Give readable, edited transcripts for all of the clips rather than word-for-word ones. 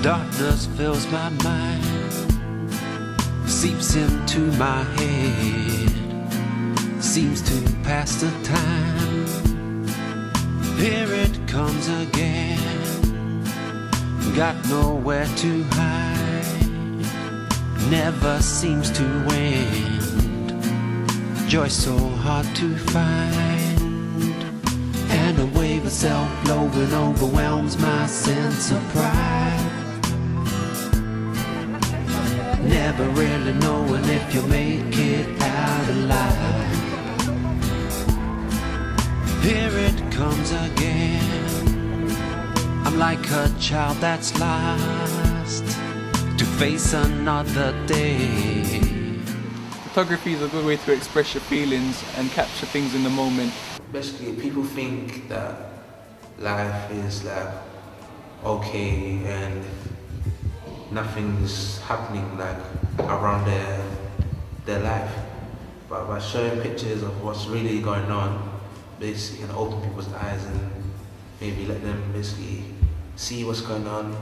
Darkness fills my mind, seeps into my head, seems to pass the time. Here it comes again, got nowhere to hide, never seems to end, joy so hard to find, and a wave of self-loathing overwhelms my sense of pride. Never really knowing if you'll make it out alive. Here it comes again, I'm like a child that's lost to face another day. Photography is a good way to express your feelings and capture things in the moment. Basically, people think that life is like okay and nothing's happening like around their life, but by showing pictures of what's really going on, basically can open people's eyes and maybe let them basically see what's going on,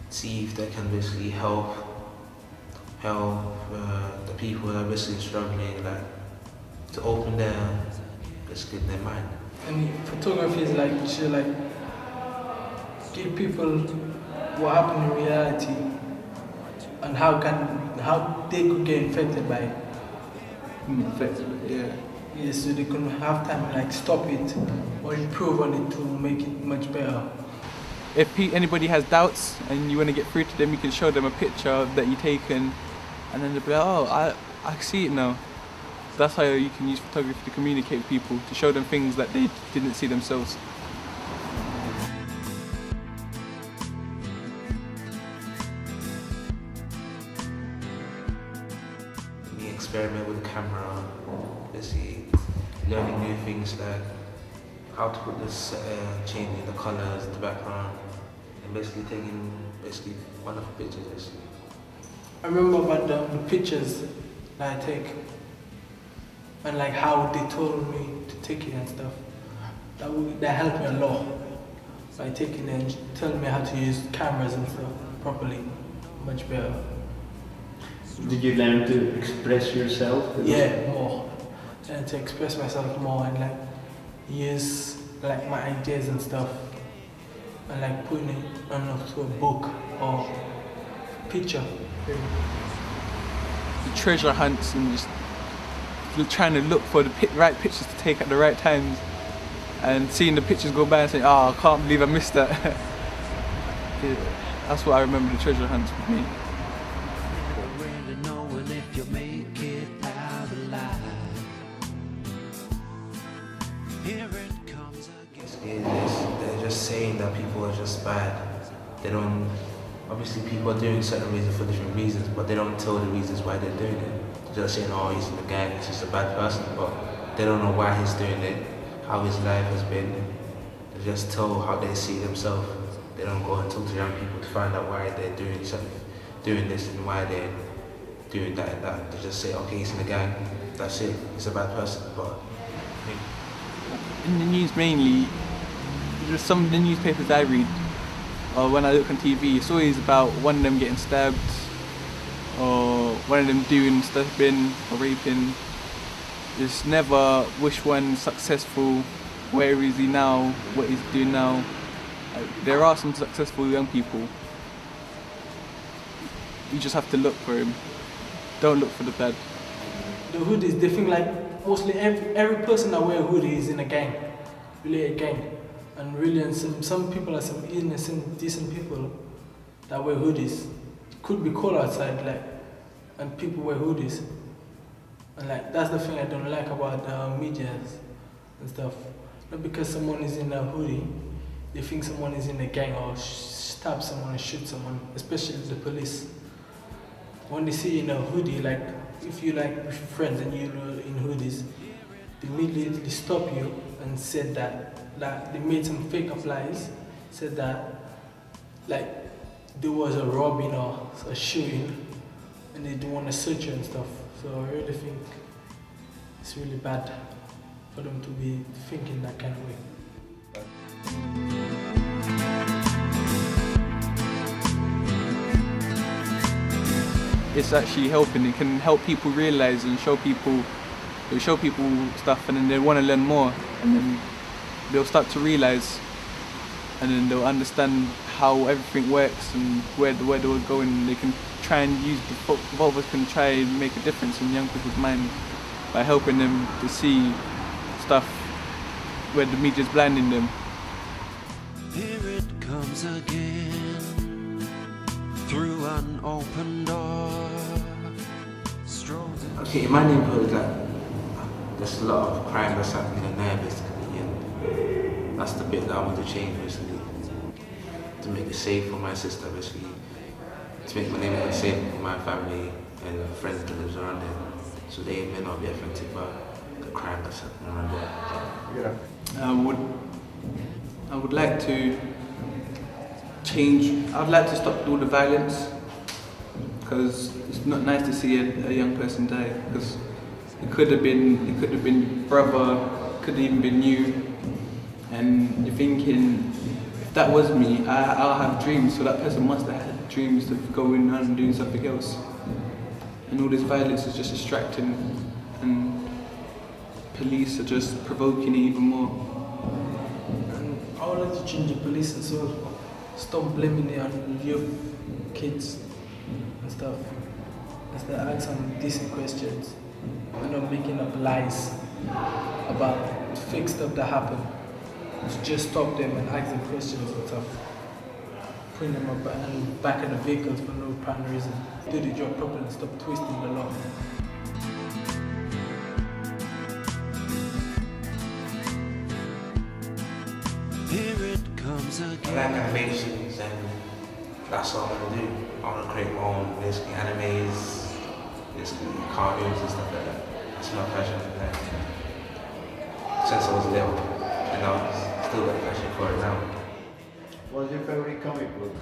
see if they can basically help the people that are basically struggling, like to open their mind. And photography is like to give people what happened in reality and how they could get infected by it. Yeah, so they can have time like stop it or improve on it to make it much better. If anybody has doubts and you want to get through to them, you can show them a picture that you've taken, and then they'll be like, oh, I see it now. So that's how you can use photography to communicate with people, to show them things that they didn't see themselves. We experiment with the camera, basically learning new things like how to put this changing the colors, the background, and basically taking wonderful pictures. I remember about the pictures that I take and like how they told me to take it and stuff. That helped me a lot by taking it and telling me how to use cameras and stuff properly, much better. Did you learn to express yourself? Yeah, more. And to express myself more and like use like my ideas and stuff and like putting it onto a book or picture. The treasure hunts and just trying to look for the right pictures to take at the right times, and seeing the pictures go by and saying, oh, I can't believe I missed that. Yeah, that's what I remember the treasure hunts with me. They're just saying that people are just bad. They don't. Obviously, people are doing certain reasons for different reasons, but they don't tell the reasons why they're doing it. They're just saying, oh, he's in the gang, he's just a bad person, but they don't know why he's doing it, how his life has been. They just tell how they see themselves. They don't go and talk to young people to find out why they're doing something, doing this and why they're doing that and that. They just say, okay, he's in the gang, that's it, he's a bad person. But in the news mainly, just some of the newspapers I read, or when I look on TV, it's always about one of them getting stabbed, or one of them doing stuffing or raping. It's never which one's successful, where is he now, what he's doing now. There are some successful young people. You just have to look for him. Don't look for the bad. The hoodies, they think like mostly every person that wear a hoodie is in a gang, really a gang. And really, and some people are some innocent, decent people that wear hoodies. It could be cold outside, like, and people wear hoodies. And like, that's the thing I don't like about media and stuff. Not because someone is in a hoodie, they think someone is in a gang or stab someone or shoot someone, especially the police. When they see you in a hoodie, like, if you like with your friends and you're in hoodies, they immediately stop you and said that they made some fake applies, said that like there was a robbing or a shooting and they don't want to search you and stuff. So I really think it's really bad for them to be thinking that kind of way. it's actually helping. It can help people realise and show people stuff, and then they want to learn more, and then they'll start to realise, and then they'll understand how everything works and where the world's going. And they can try and use both of us can try and make a difference in young people's mind by helping them to see stuff where the media's blinding them. Here it comes again, through an open door. Okay, in my neighborhood, there's a lot of crime that's happening in there, basically, and that's the bit that I want to change, basically, to make it safe for my sister, basically, to make my neighborhood safe for my family and the friends that live around there, so they may not be affected by the crime that's happening around there. I would like to change. I'd like to stop all the violence, because it's not nice to see a young person die. Because it could have been brother, could have even been you, and you're thinking, if that was me, I'll have dreams. So that person must have had dreams of going on and doing something else. And all this violence is just distracting, and police are just provoking it even more. I would like to change the police as well. Stop blaming it on your kids and stuff. Instead, ask some decent questions. And not making up lies about fake stuff that happened. Just stop them and ask them questions and stuff. Bring them up and back in the vehicles for no apparent reason. Do the job properly and stop twisting the law. Here it comes I again. like animations, and that's what I want to do. I want to create my own, basically, animes, basically cartoons and stuff like that. That's my passion for that. Since I was little, and I still got passion for it now. What's your favorite comic book?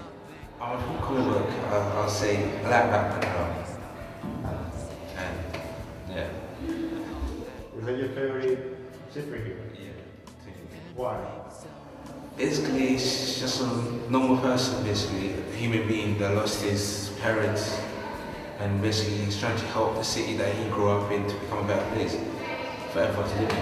Comic book, I'll say I like Batman. And yeah. Is that your favorite superhero? Yeah. Why? Basically, it's just a normal person, basically, a human being that lost his parents, and basically he's trying to help the city that he grew up in to become a better place for everyone to live in.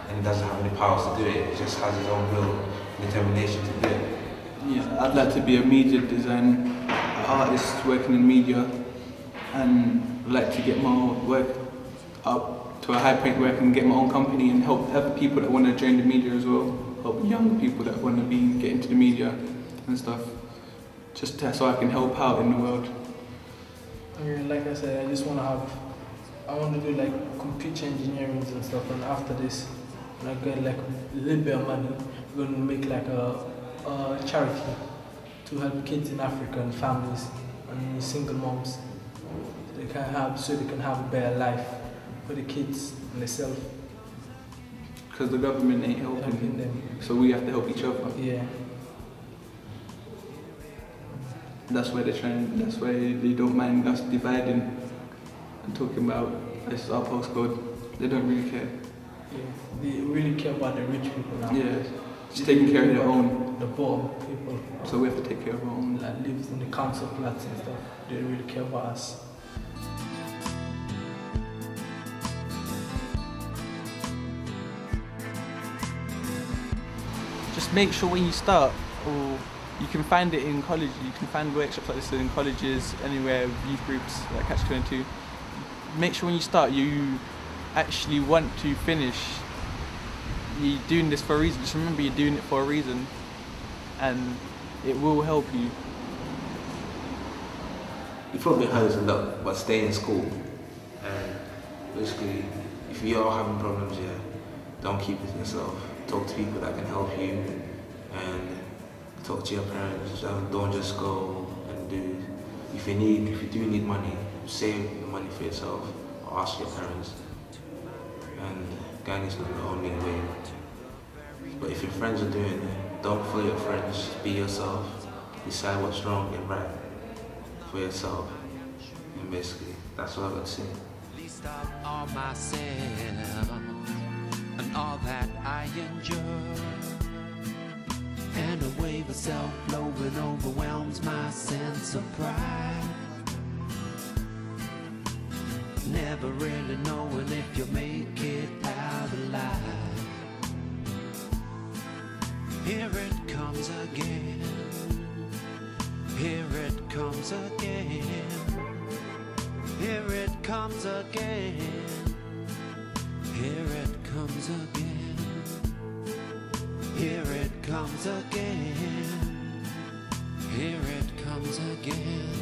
And he doesn't have any powers to do it, he just has his own will and determination to do it. Yeah, I'd like to be a media design artist working in media, and I'd like to get my work up to a high point where I can get my own company and help other people that want to join the media as well. Help young people that want to get into the media and stuff, just so I can help out in the world. I mean, like I said, I want to do like computer engineering and stuff, and after this, when I get like a little bit of money, we're going to make like a charity to help kids in Africa and families and single moms. They can have a better life for the kids and themselves. Because the government ain't helping them. So we have to help each other. Yeah. That's why that's why they don't mind us dividing and talking about this is our postcode. They don't really care. Yeah. They really care about the rich people now. Yeah. Just taking care of their own. The poor people. So we have to take care of our own. That lives in the council flats and stuff. They don't really care about us. Just make sure when you start, or you can find it in college, you can find workshops like this in colleges, anywhere, youth groups like Catch 22. Make sure when you start, you actually want to finish. You're doing this for a reason. Just remember you're doing it for a reason, and it will help you. You probably heard this a lot, but stay in school. And basically, if you are having problems, yeah, don't keep it to yourself. Talk to people that can help you, and talk to your parents. Don't just go and do. If you do need money, save the money for yourself, or ask your parents. And gang is not the only way. But if your friends are doing it, don't follow your friends. Be yourself. Decide what's wrong and right for yourself. And basically, that's all I got to say. Least of all myself and all that I endure, and a wave of self-loathing overwhelms my sense of pride. again. Here it comes again. Here it comes again. Here it comes again. Here it comes again. Here it comes again.